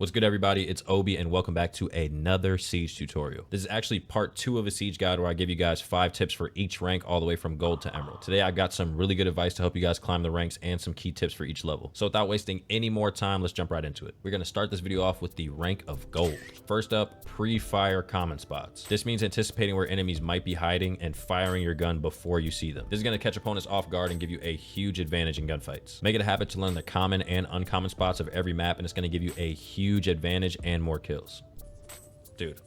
What's good, everybody? It's Obi, and welcome back to another Siege tutorial. This is actually part 2 of a Siege guide where I give you guys 5 tips for each rank all the way from Gold to Emerald. Today, I've got some really good advice to help you guys climb the ranks and some key tips for each level. So without wasting any more time, let's jump right into it. We're going to start this video off with the rank of Gold. First up, pre-fire common spots. This means anticipating where enemies might be hiding and firing your gun before you see them. This is going to catch opponents off guard and give you a huge advantage in gunfights. Make it a habit to learn the common and uncommon spots of every map, and it's going to give you a huge advantage and more kills. Dude.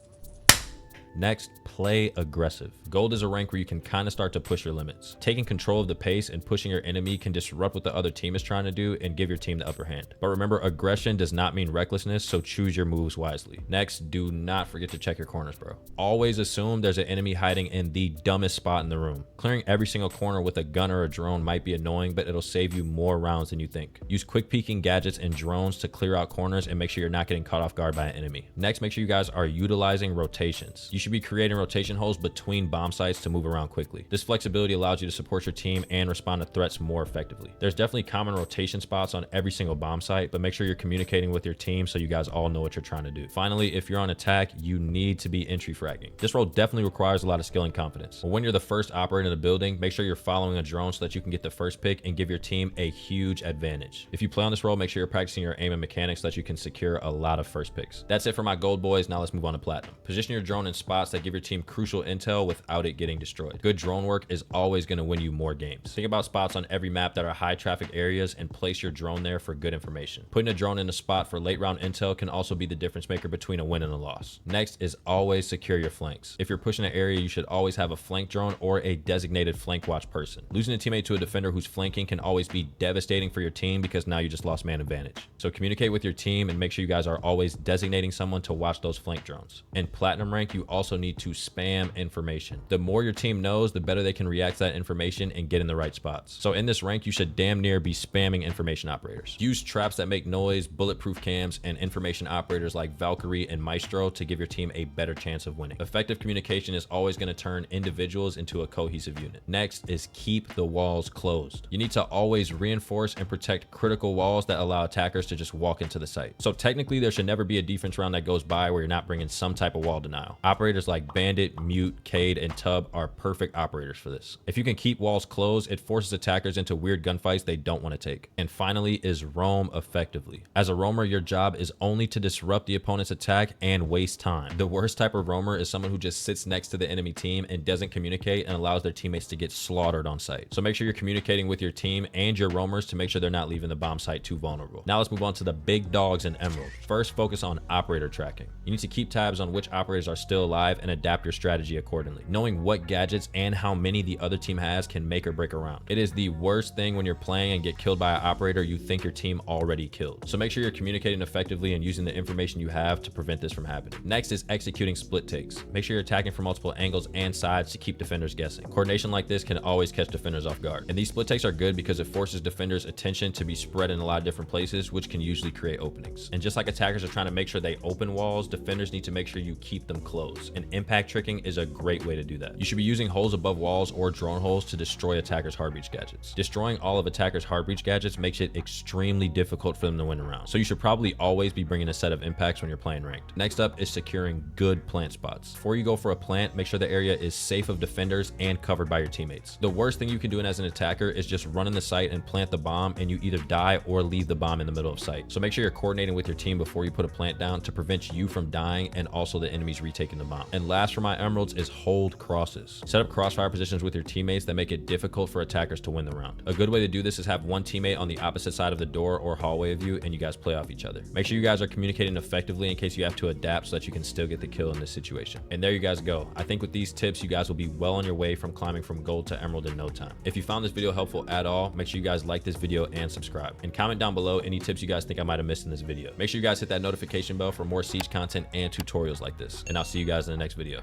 Next, play aggressive. Gold is a rank where you can kind of start to push your limits. Taking control of the pace and pushing your enemy can disrupt what the other team is trying to do and give your team the upper hand. But remember, aggression does not mean recklessness, so choose your moves wisely. Next, do not forget to check your corners, bro. Always assume there's an enemy hiding in the dumbest spot in the room. Clearing every single corner with a gun or a drone might be annoying, but it'll save you more rounds than you think. Use quick peeking gadgets and drones to clear out corners and make sure you're not getting caught off guard by an enemy. Next, make sure you guys are utilizing rotations. You should be creating rotation holes between bomb sites to move around quickly. This flexibility allows you to support your team and respond to threats more effectively. There's definitely common rotation spots on every single bomb site, but make sure you're communicating with your team so you guys all know what you're trying to do. Finally, if you're on attack, you need to be entry fragging. This role definitely requires a lot of skill and confidence. But when you're the first operator in the building, make sure you're following a drone so that you can get the first pick and give your team a huge advantage. If you play on this role, make sure you're practicing your aim and mechanics so that you can secure a lot of first picks. That's it for my gold boys. Now let's move on to platinum. Position your drone in spots that give your team crucial intel without it getting destroyed. Good drone work is always going to win you more games. Think about spots on every map that are high traffic areas and place your drone there for good information. Putting a drone in a spot for late round intel can also be the difference maker between a win and a loss. Next is always secure your flanks. If you're pushing an area, you should always have a flank drone or a designated flank watch person. Losing a teammate to a defender who's flanking can always be devastating for your team because now you just lost man advantage. So communicate with your team and make sure you guys are always designating someone to watch those flank drones. In platinum rank, you also need to spam information. The more your team knows, the better they can react to that information and get in the right spots. So in this rank, you should damn near be spamming information operators. Use traps that make noise, bulletproof cams, and information operators like Valkyrie and Maestro to give your team a better chance of winning. Effective communication is always going to turn individuals into a cohesive unit. Next is keep the walls closed. You need to always reinforce and protect critical walls that allow attackers to just walk into the site. So technically, there should never be a defense round that goes by where you're not bringing some type of wall denial. Operators like Bandit, Mute, Cade, and Tub are perfect operators for this. If you can keep walls closed, it forces attackers into weird gunfights they don't want to take. And finally is roam effectively. As a roamer, your job is only to disrupt the opponent's attack and waste time. The worst type of roamer is someone who just sits next to the enemy team and doesn't communicate and allows their teammates to get slaughtered on site. So make sure you're communicating with your team and your roamers to make sure they're not leaving the bomb site too vulnerable. Now let's move on to the big dogs in Emerald. First, focus on operator tracking. You need to keep tabs on which operators are still alive and adapt your strategy accordingly. Knowing what gadgets and how many the other team has can make or break a round. It is the worst thing when you're playing and get killed by an operator you think your team already killed. So make sure you're communicating effectively and using the information you have to prevent this from happening. Next is executing split takes. Make sure you're attacking from multiple angles and sides to keep defenders guessing. Coordination like this can always catch defenders off guard. And these split takes are good because it forces defenders' attention to be spread in a lot of different places, which can usually create openings. And just like attackers are trying to make sure they open walls, defenders need to make sure you keep them closed. And impact tricking is a great way to do that. You should be using holes above walls or drone holes to destroy attackers' hard breach gadgets. Destroying all of attackers' hard breach gadgets makes it extremely difficult for them to win a round. So you should probably always be bringing a set of impacts when you're playing ranked. Next up is securing good plant spots. Before you go for a plant, make sure the area is safe of defenders and covered by your teammates. The worst thing you can do as an attacker is just run in the site and plant the bomb, and you either die or leave the bomb in the middle of sight. So make sure you're coordinating with your team before you put a plant down to prevent you from dying and also the enemies retaking the bomb. And last for my emeralds is hold crosses. Set up crossfire positions with your teammates that make it difficult for attackers to win the round. A good way to do this is have one teammate on the opposite side of the door or hallway of you, and you guys play off each other. Make sure you guys are communicating effectively in case you have to adapt so that you can still get the kill in this situation. And there you guys go. I think with these tips, you guys will be well on your way from climbing from gold to emerald in no time. If you found this video helpful at all, make sure you guys like this video and subscribe. And comment down below any tips you guys think I might have missed in this video. Make sure you guys hit that notification bell for more Siege content and tutorials like this. And I'll see you guys in the next video.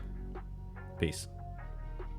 Peace.